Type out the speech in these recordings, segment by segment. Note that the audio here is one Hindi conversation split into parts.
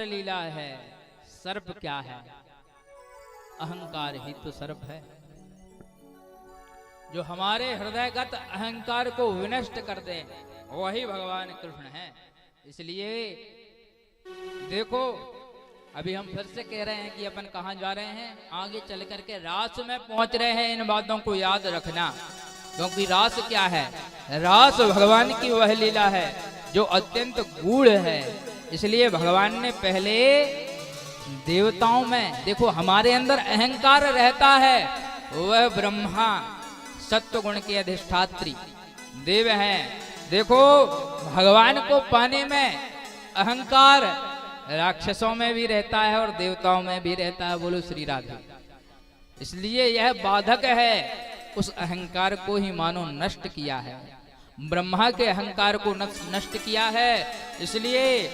लीला है। सर्प क्या है? अहंकार ही तो सर्प है, जो हमारे हृदयगत अहंकार को विनष्ट कर दे, वही भगवान कृष्ण है। इसलिए देखो, अभी हम फिर से कह रहे हैं कि अपन कहाँ जा रहे हैं, आगे चल करके रास में पहुंच रहे हैं। इन बातों को याद रखना, क्योंकि रास क्या है? रास भगवान की वह लीला है जो अत्यंत गूढ़ है। इसलिए भगवान ने पहले देवताओं में, देखो हमारे अंदर अहंकार रहता है, वह ब्रह्मा सत्व गुण के अधिष्ठात्री देव हैं। देखो भगवान को पाने में अहंकार राक्षसों में भी रहता है और देवताओं में भी रहता है। बोलो श्री राधे। इसलिए यह बाधक है, उस अहंकार को ही मानो नष्ट किया है, ब्रह्मा के अहंकार को नष्ट किया है। इसलिए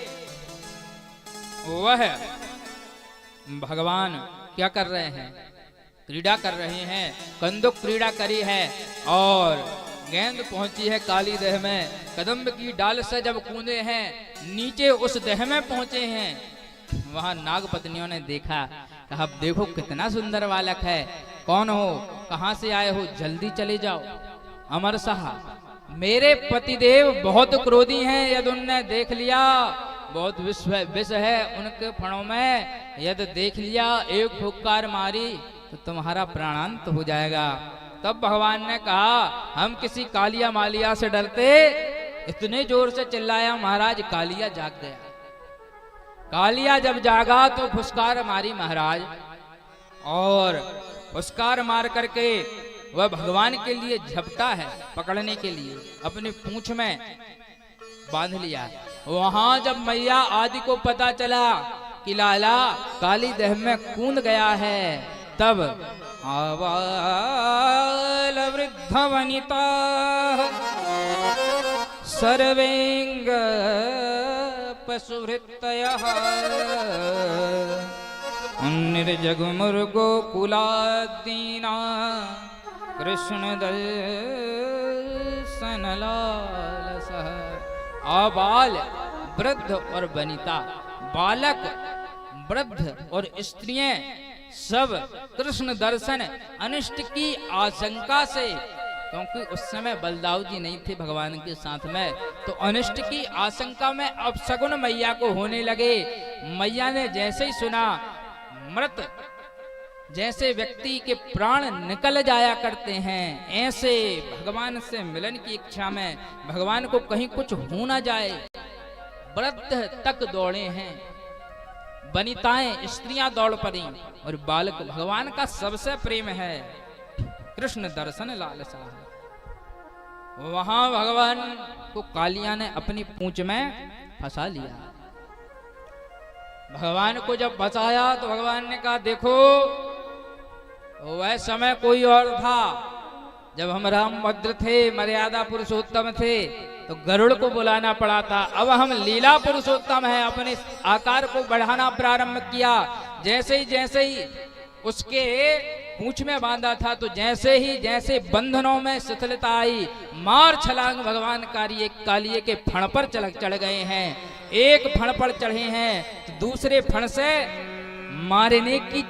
वह भगवान क्या कर रहे हैं? क्रीड़ा कर रहे हैं। कंदुक क्रीड़ा करी है और गेंद पहुंची है काली देह में। कदम्ब की डाल से जब कूदे हैं, नीचे उस देह में पहुंचे हैं। वहां नाग पत्नियों ने देखा, कहा देखो कितना सुंदर बालक है, कौन हो, कहां से आए हो, जल्दी चले जाओ। अमर साहब, मेरे पतिदेव बहुत क्रोधी हैं, यदि उनने देख लिया, बहुत विष है उनके फणों में, यदि देख लिया, एक फुक्कार मारी तो तुम्हारा प्राणांत हो जाएगा। तब भगवान ने कहा, हम किसी कालिया मालिया से डरते? इतने जोर से चिल्लाया महाराज, कालिया जाग गया। कालिया जब जागा तो फुसकार मारी महाराज, और फुसकार मार करके वह भगवान के लिए झपटा है, पकड़ने के लिए अपनी पूंछ में बांध लिया। वहां जब मैया आदि को पता चला कि लाला काली देह में कूद गया है, तब आबाल वृद्ध वनिता सर्वेंग पशुभृतयः निर्जगमुर्गो कुलादीना कृष्ण दर्शन लालसः। आबाल, वृद्ध और वनिता, बालक, वृद्ध और स्त्रियां सब कृष्ण दर्शन अनिष्ट की आशंका से, क्योंकि उस समय बलदाऊ जी नहीं थे भगवान के साथ में, तो अनिष्ट की आशंका में अपशगुन मैया को होने लगे। मैया ने जैसे ही सुना, मृत जैसे व्यक्ति के प्राण निकल जाया करते हैं, ऐसे भगवान से मिलन की इच्छा में, भगवान को कहीं कुछ हो ना जाए, वृद्ध तक दौड़े हैं, वनिताएं स्त्रियां दौड़ पड़ी, और बालक भगवान का सबसे प्रेम है, कृष्ण दर्शन लालसा है। वहां भगवान को कालिया ने अपनी पूंछ में फंसा लिया। भगवान को जब बचाया तो भगवान ने कहा, देखो वह समय कोई और था, जब हम रामभद्र थे, मर्यादा पुरुषोत्तम थे, तो गरुड़ को बुलाना पड़ा था। अब हम लीला पुरुषोत्तम हैं, अपने आकार को बढ़ाना प्रारंभ किया। जैसे ही उसके पूंछ में बांधा था, तो जैसे बंधनों में शिथिलता आई, मार छलांग भगवान कालिए के फण पर चढ़ गए हैं। एक फण पर चढ़े हैं तो दूसरे फण से मारने की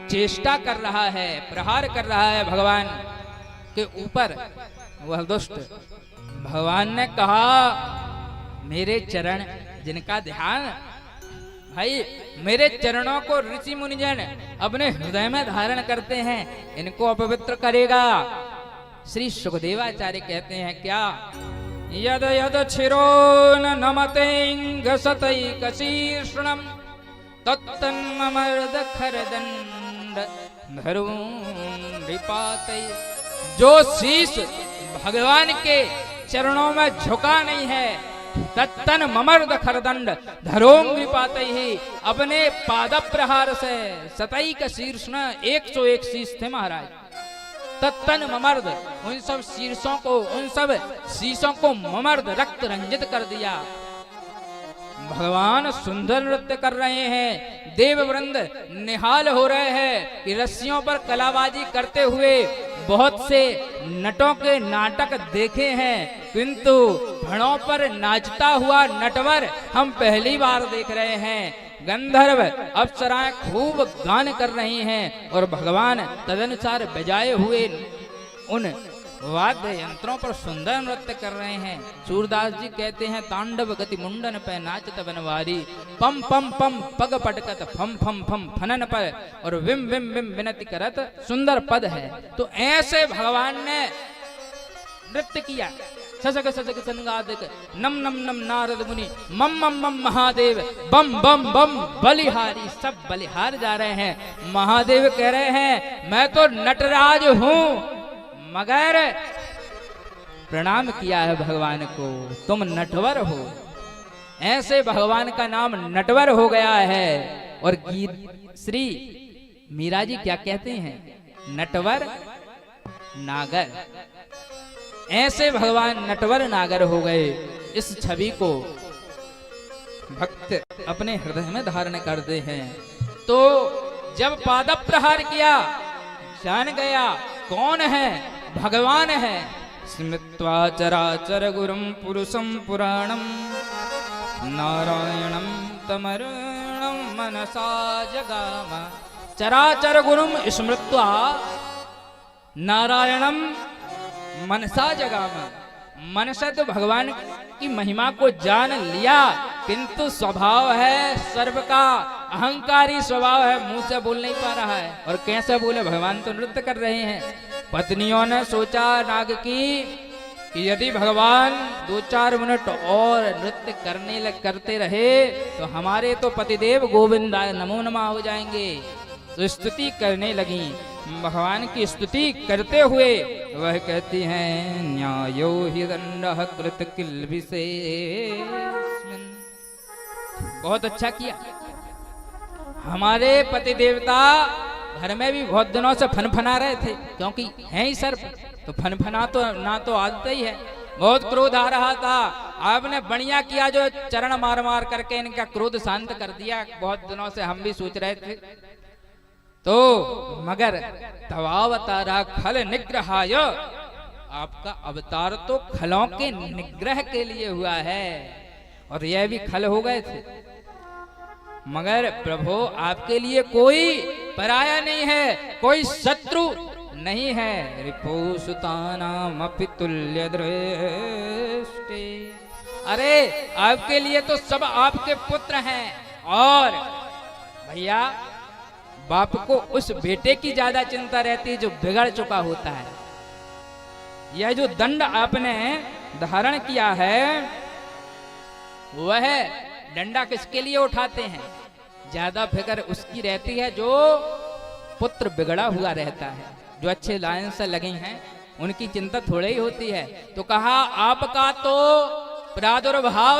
चेष्टा कर रहा है, प्रहार कर रहा है भगवान के ऊपर वह दुष्ट। भगवान ने कहा, मेरे चरण जिनका ध्यान, भाई मेरे चरणों को ऋषि मुनिजन अपने हृदय में धारण करते हैं, इनको अपवित्र करेगा। श्री सुखदेवाचार्य कहते हैं क्या, यद यद छिरो नमतेंग सतैकशीर्षणम तत्तन्मर्द खरदंड धरूंडिपातै। जो शीश भगवान के चरणों में झुका नहीं है, तत्तन ममर्द खरदंड धरोंग्रिपातै ही, अपने पाद प्रहार से सतई का शीर्ष 101 शीश थे महाराज, तत्तन ममर्द, उन सब शीर्षों को, उन सब शीशों को ममर्द रक्त रंजित कर दिया। भगवान सुंदर नृत्य कर रहे हैं, देव वृंद निहाल हो रहे हैं कि रस्सियों पर कलाबाजी करते हुए बहुत से नटों के नाटक देखे हैं, किंतु फणों पर नाचता हुआ नटवर हम पहली बार देख रहे हैं। गंधर्व अप्सराएं खूब गान कर रही हैं और भगवान तदनुसार बजाए हुए उन वाद्य यंत्रों पर सुंदर नृत्य कर रहे हैं। सूरदास जी कहते हैं तांडव गति मुंडन पे नाचत बनवारी, पम पम पम पग पटकत फम फम फम फनन पर, और विम विम विम विनति करत सुंदर पद है। तो ऐसे भगवान ने नृत्य किया। सजग सजग संगादिक नम नम नम नारद मुनि मम मम मम महादेव बम बम बम बलिहारी, सब बलिहार जा रहे हैं। महादेव कह रहे हैं मैं तो नटराज हूं, मगर प्रणाम किया है भगवान को, तुम नटवर हो। ऐसे भगवान का नाम नटवर हो गया है। और गीत श्री मीरा जी क्या कहते हैं, नटवर नागर। ऐसे भगवान नटवर नागर हो गए। इस छवि को भक्त अपने हृदय में धारण करते हैं। तो जब पाद प्रहार किया जान गया कौन है, भगवान है। स्मृत्वा चराचर गुरुम पुरुषम पुराणम नारायणम तमरणम मनसा जगाम। चराचर गुरुम स्मृत्वा नारायणम मनसा जगाम। मन से तो भगवान की महिमा को जान लिया, किंतु स्वभाव है सर्व का अहंकारी स्वभाव है, मुंह से बोल नहीं पा रहा है। और कैसे बोले, भगवान तो नृत्य कर रहे हैं। पत्नियों ने सोचा नाग की कि यदि भगवान 2-4 मिनट और नृत्य करते रहे तो हमारे तो पतिदेव गोविंदाय नमो नमः हो जाएंगे। तो स्तुति करने लगी। भगवान की स्तुति करते हुए वह कहती हैं न्यायो हि दंडः कृत किल्बिषेऽस्मिन्। बहुत अच्छा किया। हमारे पति देवता घर में भी बहुत दिनों से फनफना रहे थे, क्योंकि है ही सर्प, तो फनफना तो ना तो आदत ही है। बहुत क्रोध आ रहा था, आपने बढ़िया किया जो चरण मार मार करके इनका क्रोध शांत कर दिया। बहुत दिनों से हम भी सोच रहे थे। तो मगर तवावतारा खल निग्रहाय, आपका अवतार तो खलों के निग्रह के लिए हुआ है, और यह भी खल हो गए थे। मगर प्रभु आपके लिए कोई पराया नहीं है, कोई शत्रु नहीं है। रिपुसुतानाम अपितुल्य दृष्टि। अरे आपके लिए तो सब आपके पुत्र हैं। और भैया बाप को उस बेटे की ज्यादा चिंता रहती है जो बिगड़ चुका होता है। यह जो दंड आपने धारण किया है, वह डंडा किसके लिए उठाते हैं? ज्यादा फिक्र उसकी रहती है जो पुत्र बिगड़ा हुआ रहता है। जो अच्छे लाइन से लगे हैं उनकी चिंता थोड़ी ही होती है। तो कहा आपका तो प्रादुर्भाव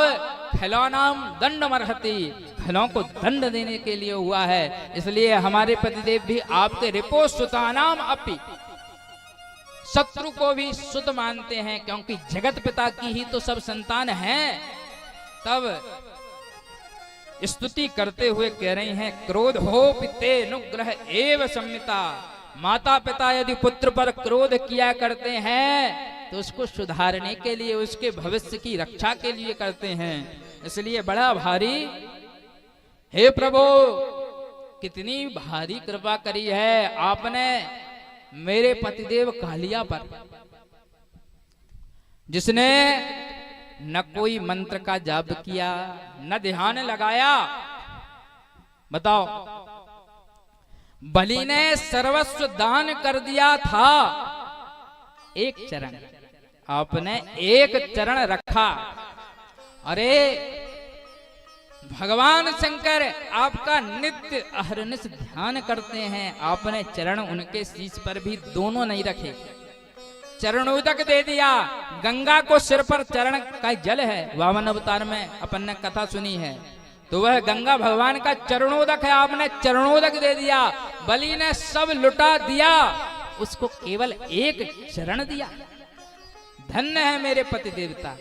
खिलौनाम दंड मरहती, खिलौं को दंड देने के लिए हुआ है। इसलिए हमारे पतिदेव भी आपके रिपो सुतानाम अपि, शत्रु को भी सुत मानते हैं, क्योंकि जगत पिता की ही तो सब संतान हैं। तब स्तुति करते हुए कह रही हैं क्रोध हो पिते अनुग्रह एव संमिता। माता पिता यदि पुत्र पर क्रोध किया करते हैं तो उसको सुधारने के लिए, उसके भविष्य की रक्षा के लिए करते हैं। इसलिए बड़ा भारी, हे प्रभु कितनी भारी कृपा करी है आपने मेरे पतिदेव कालिया पर, जिसने न कोई मंत्र का जाप किया, न ध्यान लगाया। बताओ, बलि ने सर्वस्व दान कर दिया था, एक चरण, आपने एक चरण रखा। अरे भगवान शंकर आपका नित्य अहरनिश ध्यान करते हैं, आपने चरण उनके शीश पर भी दोनों नहीं रखे, चरणोदक दे दिया। गंगा को सिर पर चरण का जल है, वामन अवतार में अपन ने कथा सुनी है, तो वह गंगा भगवान का चरणोदक है, आपने चरणोदक दे दिया। बलि ने सब लुटा दिया, उसको केवल एक चरण दिया। धन्य है मेरे पति देवता।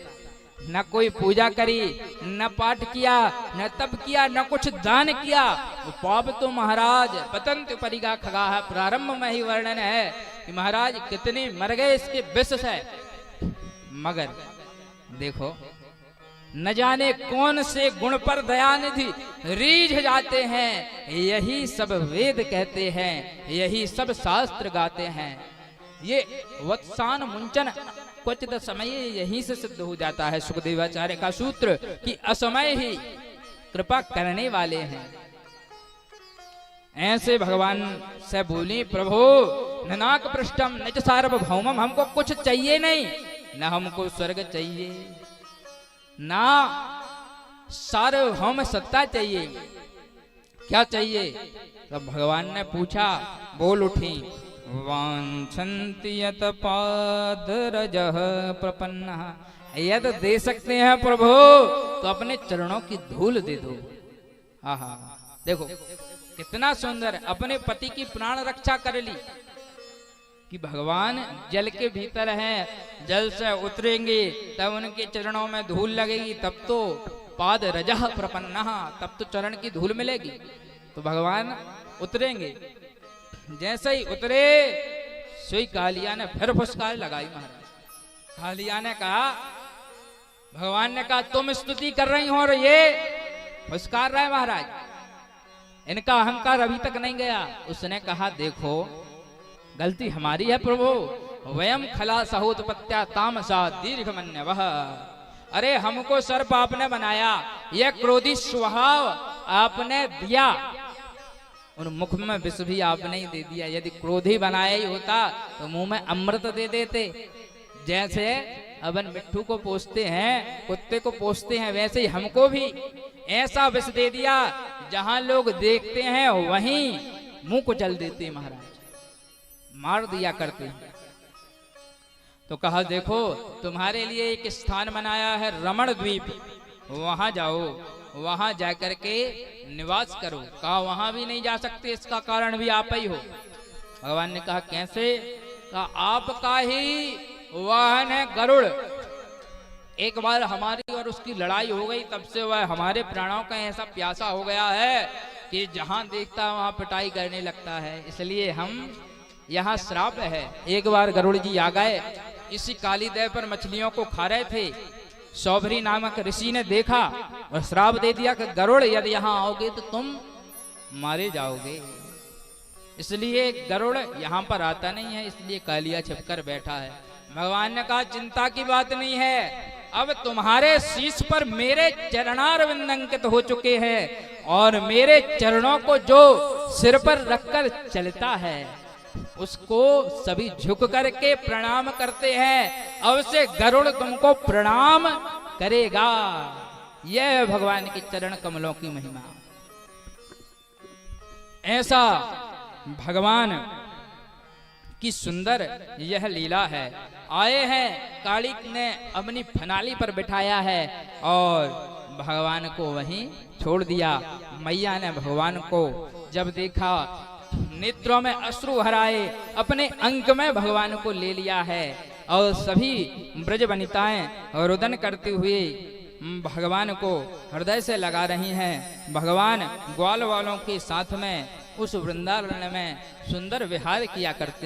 न कोई पूजा करी, न पाठ किया, न तप किया, न कुछ दान किया। पाप तो महाराज पतंत परिगा खगा है, प्रारंभ में ही वर्णन है कि महाराज कितने मर गए इसके विष से। मगर देखो न जाने कौन से गुण पर दयानिधि रीझ जाते हैं, यही सब वेद कहते हैं, यही सब शास्त्र गाते हैं। ये वत्सान मुंचन क्वचित समय यहीं से सिद्ध हो जाता है सुखदेवाचार्य का सूत्र कि असमय ही कृपा करने वाले हैं। ऐसे भगवान से बोली, प्रभु ननाक पृष्ठम निज सार्वभौमम, हमको कुछ चाहिए नहीं, न हमको स्वर्ग चाहिए, ना सार्वभौम सत्ता चाहिए। क्या चाहिए? तब भगवान ने पूछा, बोल उठी, वांछन्ति यत पादरजः प्रपन्नः, यदि दे सकते हैं प्रभु तो अपने चरणों की धूल दे दो। आहा, देखो कितना सुंदर, अपने पति की प्राण रक्षा कर ली कि भगवान जल के भीतर हैं, जल से उतरेंगे तब उनके चरणों में धूल लगेगी, तब तो पाद रजः प्रपन्नः, तब तो चरण की धूल मिलेगी। तो भगवान उतरेंगे, जैसे ही उतरे सोई कालिया ने फिर फुसकार लगाई। महाराज कालिया ने कहा, भगवान ने कहा तुम स्तुति कर रही हो और ये फुसकार रहा है। महाराज इनका अहंकार अभी तक नहीं गया। उसने कहा, देखो गलती हमारी है प्रभु, वयम खला सहोत्पत्त्या तामसा दीर्घमन्यवः, अरे हमको सर्प आपने बनाया, यह क्रोधी स्वभाव आपने दिया, उन मुख में विष भी आपने ही दे दिया। यदि क्रोधी बनाया ही होता तो मुंह में अमृत दे देते। जैसे अपन मिट्ठू को पोसते हैं, कुत्ते को पोसते हैं, वैसे ही हमको भी ऐसा विष दे दिया, जहां लोग देखते हैं वहीं मुंह को जल देते। महाराज मार दिया करते हैं। तो कहा, देखो तुम्हारे लिए एक स्थान बनाया है रमण द्वीप, वहां जाओ, वहां जाकर के निवास करो। कहा वहां भी नहीं जा सकते, इसका कारण भी आप ही हो। भगवान ने कहा, कैसे? कहा आपका ही वाहन है गरुड़, एक बार हमारी और उसकी लड़ाई हो गई, तब से वह हमारे प्राणों का ऐसा प्यासा हो गया है कि जहां देखता है वहां पिटाई करने लगता है, इसलिए हम यहाँ श्राप है। एक बार गरुड़ जी आ गए, इसी काली देव पर मछलियों को खा रहे थे। सौभरी नामक ऋषि ने देखा और श्राप दे दिया कि गरुड़ यदि यहाँ आओगे तो तुम मारे जाओगे, इसलिए गरुड़ यहाँ पर आता नहीं है, इसलिए कालिया छिपकर बैठा है। भगवान ने कहा, चिंता की बात नहीं है, अब तुम्हारे शीश पर मेरे चरणारविंद अंकित हो चुके हैं और मेरे चरणों को जो सिर पर रखकर चलता है उसको सभी झुक करके प्रणाम करते हैं। अब से गरुड़ तुमको प्रणाम करेगा। यह भगवान के चरण कमलों की महिमा। ऐसा भगवान की सुंदर यह लीला है। आए हैं, काली ने अपनी फनाली पर बिठाया है और भगवान को वहीं छोड़ दिया। मैया ने भगवान को जब देखा, नेत्रों में अश्रु हराए, अपने अंक में भगवान को ले लिया है और सभी ब्रज वनिताएं रुदन करते हुए भगवान को हृदय से लगा रही हैं। भगवान ग्वाल वालों के साथ में उस वृंदावन में सुंदर विहार किया करते